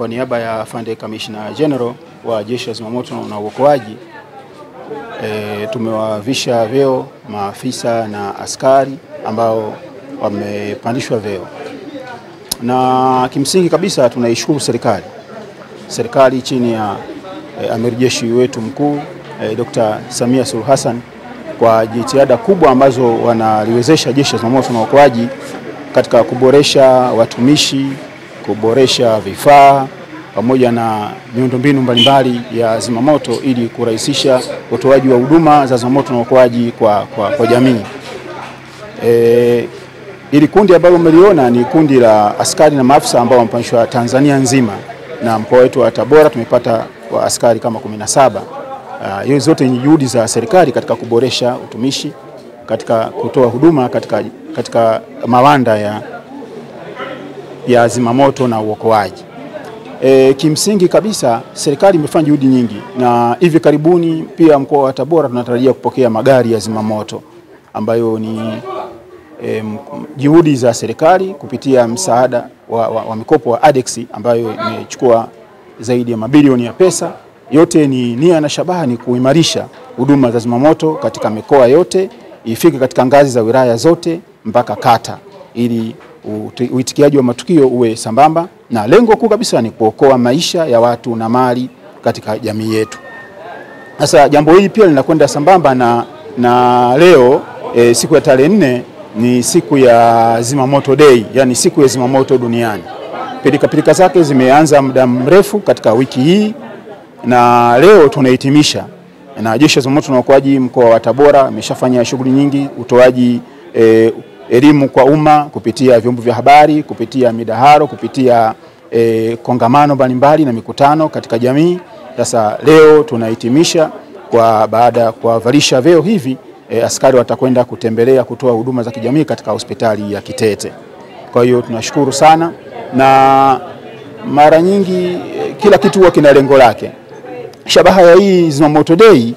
Kwa niaba ya Afande Commissioner General wa Jeshi la Zimamoto na Uokoaji, tumewavisha vyeo maafisa na askari ambao wamepandishwa vyeo. Na kimsingi kabisa tunaishukuru serikali chini ya Amiri Jeshi wetu mkuu Dr. Samia Suluhu Hassan kwa jitihada kubwa ambazo wanaliwezesha Jeshi la Zimamoto na Uokoaji katika kuboresha watumishi, kuboresha vifaa pamoja na miundombinu mbalimbali ya zimamoto ili kurahisisha utoaji wa huduma za zimamoto na uokoaji kwa jamii. Ili kundi ambalo mmeliona ni kundi la askari na maafisa ambao wamepandishwa Tanzania nzima, na mkoa wetu wa Tabora tumepata wa askari kama 17. Hizo zote ni juhudi za serikali katika kuboresha utumishi, katika kutoa huduma katika mawanda ya zimamoto na uokoaji. Kimsingi kabisa serikali imefanya juhudi nyingi, na hivi karibuni pia mkoa wa Tabora tunatarajia kupokea magari ya zimamoto ambayo ni juhudi za serikali kupitia msaada wa mikopo wa ADEX ambayo imechukua zaidi ya mabilioni ya pesa. Yote ni nia na shabaha ni kuimarisha huduma za zimamoto katika mikoa yote, ifike katika ngazi za wilaya zote mpaka kata, ili uitikiaji wa matukio uwe sambamba, na lengo kuu kabisa ni kuokoa maisha ya watu na mali katika jamii yetu. Sasa jambo hili pia linakwenda sambamba na leo siku ya tarehe 4 ni siku ya Zimamoto Day, yani siku ya zimamoto duniani. Pilika zake zimeanza muda mrefu katika wiki hii, na leo tunahitimisha. Na Jeshi la Zimamoto na Uokoaji mkoa wa Tabora ameshafanya shughuli nyingi, utoaji elimu kwa umma kupitia vyombo vya habari, kupitia midaharo, kupitia kongamano mbalimbali na mikutano katika jamii. Sasa leo tunahitimisha baada ya kuwavalisha vyeo hivi, askari watakwenda kutembelea kutoa huduma za kijamii katika hospitali ya Kitete. Kwa hiyo tunashukuru sana, na mara nyingi kila kitu huwa kina lengo lake. Shabaha ya hii Zimamoto Day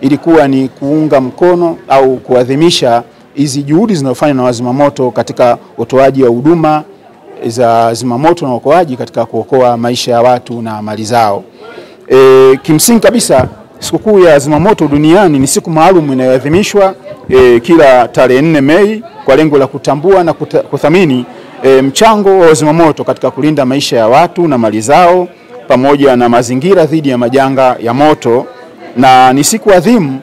ilikuwa ni kuunga mkono au kuadhimisha hizi juhudi zinazofanywa na wazimamoto katika utoaji wa huduma za zimamoto na uokoaji katika kuokoa maisha ya watu na mali zao. Kimsingi kabisa sikukuu ya zimamoto duniani ni siku maalum inayoadhimishwa kila tarehe 4 Mei kwa lengo la kutambua na kuthamini mchango wa zimamoto katika kulinda maisha ya watu na mali zao pamoja na mazingira dhidi ya majanga ya moto, na ni siku adhimu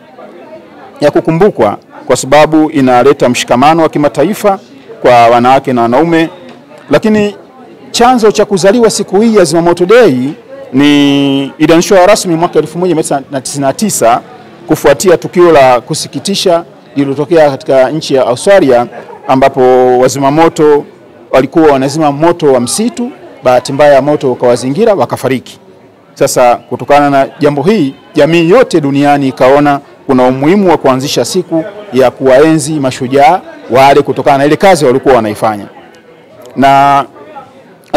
ya kukumbukwa kwa sababu inaleta mshikamano wa kimataifa kwa wanawake na wanaume. Lakini chanzo cha kuzaliwa siku hii ya Zimamoto Day ni ilianzishwa rasmi mwaka 1999 kufuatia tukio la kusikitisha lililotokea katika nchi ya Australia, ambapo wazimamoto walikuwa wanazima moto wa msitu, bahati mbaya moto ukawazingira wakafariki. Sasa kutokana na jambo hili, jamii yote duniani ikaona kuna umuhimu wa kuanzisha siku ya kuwaenzi mashujaa wale kutokana na ile kazi walikuwa wanaifanya. Na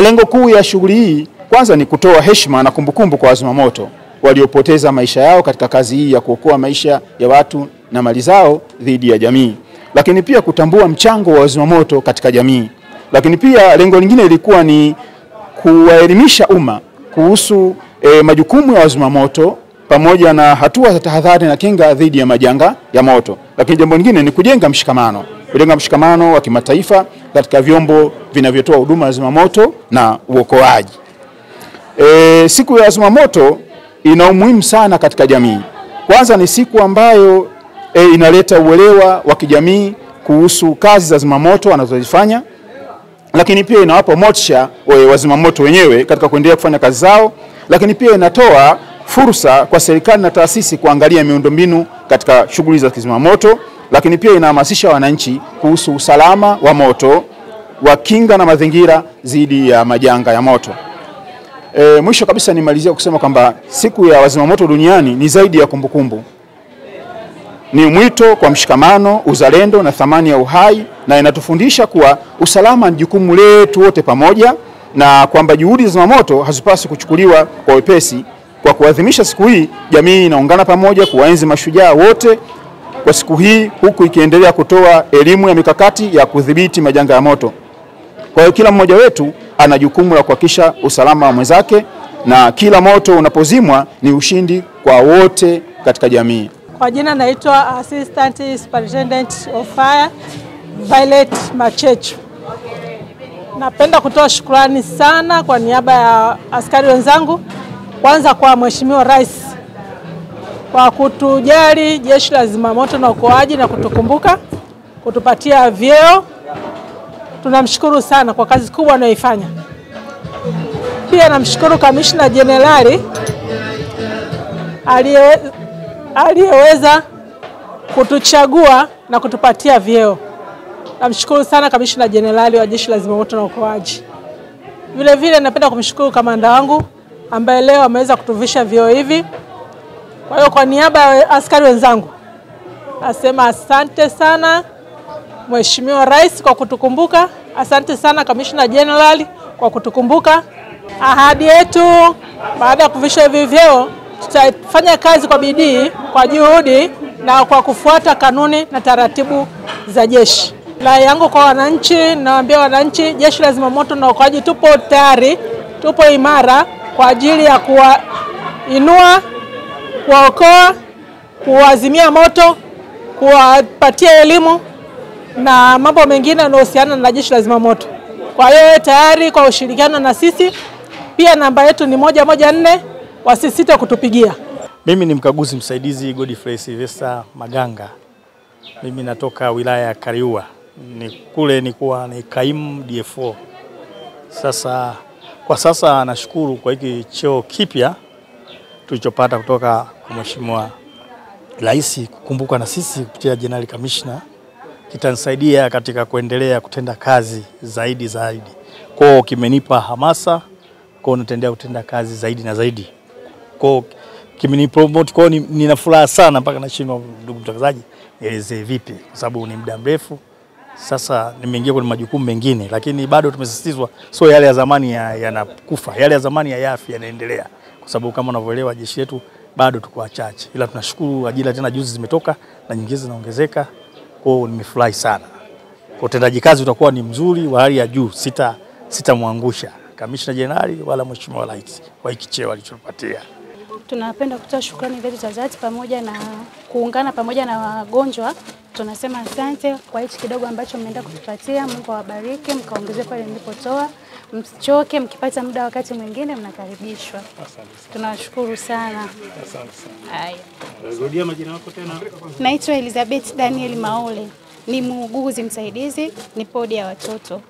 lengo kuu ya shughuli hii kwanza ni kutoa heshima na kumbukumbu kwa wazimamoto waliopoteza maisha yao katika kazi hii ya kuokoa maisha ya watu na mali zao dhidi ya jamii, lakini pia kutambua mchango wa wazimamoto katika jamii. Lakini pia lengo lingine ilikuwa ni kuwaelimisha umma kuhusu majukumu ya wazimamoto pamoja na hatua za tahadhari na kinga dhidi ya majanga ya moto. Lakini jambo lingine ni kujenga mshikamano wa kimataifa katika vyombo vinavyotoa huduma za zimamoto na uokoaji. Siku ya zimamoto ina umuhimu sana katika jamii. Kwanza ni siku ambayo inaleta uelewa wa kijamii kuhusu kazi za zimamoto wanazozifanya, lakini pia inawapa motisha wazimamoto wenyewe katika kuendelea kufanya kazi zao, lakini pia inatoa fursa kwa serikali na taasisi kuangalia miundombinu katika shughuli za zimamoto, lakini pia inahamasisha wananchi kuhusu usalama wa moto, wa kinga na mazingira dhidi ya majanga ya moto. Mwisho kabisa nimalizia kusema kwamba siku ya wazimamoto duniani ni zaidi ya kumbukumbu. Ni mwito kwa mshikamano, uzalendo na thamani ya uhai, na inatufundisha kuwa usalama ni jukumu letu wote pamoja, na kwamba juhudi za zimamoto hazipaswi kuchukuliwa kwa wepesi. Kwa kuadhimisha siku hii, jamii inaungana pamoja kuwaenzi mashujaa wote kwa siku hii, huku ikiendelea kutoa elimu ya mikakati ya kudhibiti majanga ya moto. Kwa hiyo kila mmoja wetu ana jukumu la kuhakikisha usalama wa mwenzake, na kila moto unapozimwa ni ushindi kwa wote katika jamii. Kwa jina naitwa Assistant Superintendent of Fire Violet Machechu. Napenda kutoa shukrani sana kwa niaba ya askari wenzangu, kwanza kwa Mheshimiwa Rais kwa kutujali Jeshi la Zimamoto na Uokoaji na kutukumbuka, kutupatia vyeo. Tunamshukuru sana kwa kazi kubwa anayoifanya. Pia namshukuru Kamishna Jenerali aliyeweza kutuchagua na kutupatia vyeo. Namshukuru sana Kamishna Jenerali wa Jeshi la Zimamoto na Uokoaji. Vile vile napenda kumshukuru kamanda wangu ambaye leo ameweza kutuvisha vyeo hivi. Kwa hiyo kwa niaba ya askari wenzangu nasema asante sana Mheshimiwa Rais kwa kutukumbuka. Asante sana Kamishna Jenerali kwa kutukumbuka. Ahadi yetu baada ya kuvisha hivi vyeo, tutafanya kazi kwa bidii, kwa juhudi na kwa kufuata kanuni na taratibu za jeshi. La yangu kwa wananchi, nawaambia wananchi, Jeshi la Zimamoto na Uokoaji tupo tayari, tupo imara kwa ajili ya kuwainua, kuwaokoa, kuwazimia moto, kuwapatia elimu na mambo mengine yanayohusiana na Jeshi la Zimamoto. Kwa hiyo tayari kwa ushirikiano na sisi. Pia namba yetu ni 114, wasisite kutupigia. Mimi ni mkaguzi msaidizi Godfrey Sylvester Maganga. Mimi natoka wilaya ya Kaliua. Kule nilikuwa ni kaimu DFO. Kwa sasa nashukuru kwa hiki cheo kipya tulichopata kutoka kwa Mheshimiwa Rais kukumbuka na sisi kupitia General Commissioner. Kitanisaidia katika kuendelea kutenda kazi zaidi. Kwa kimenipa hamasa, kwa nitaendelea kutenda kazi zaidi na zaidi. Kwa kimenipromote, kwa nina furaha sana mpaka nashindwa ndugu mtangazaji nieleze vipi, kwa sababu ni muda mrefu sasa nimeingia kwenye majukumu mengine, lakini bado tumesisitizwa sio yale ya zamani yanakufa, yale ya zamani ya yafi yanaendelea, kwa sababu kama unavyoelewa jeshi letu bado tuko wachache, ila tunashukuru ajira tena juzi zimetoka na nyingine zinaongezeka. Kwa nimefurahi sana. Kwa utendaji kazi utakuwa ni mzuri wa hali ya juu, sitamwangusha Kamishna Jenerali wala Mheshimiwa Rais kwa hiki cheo alichopatia. Tunapenda kutoa shukrani zetu za dhati pamoja na kuungana pamoja na wagonjwa. Tunasema asante kwa hichi kidogo ambacho mmeenda kutupatia. Mungu awabariki, mkaongeze pale mlipotoa. Msichoke, mkipata muda wakati mwingine mnakaribishwa. Tunawashukuru sana. Asante sana. Haya. Rudia majina yako tena. Naitwa Elizabeth Daniel Maole. Ni muuguzi msaidizi, ni podi ya watoto.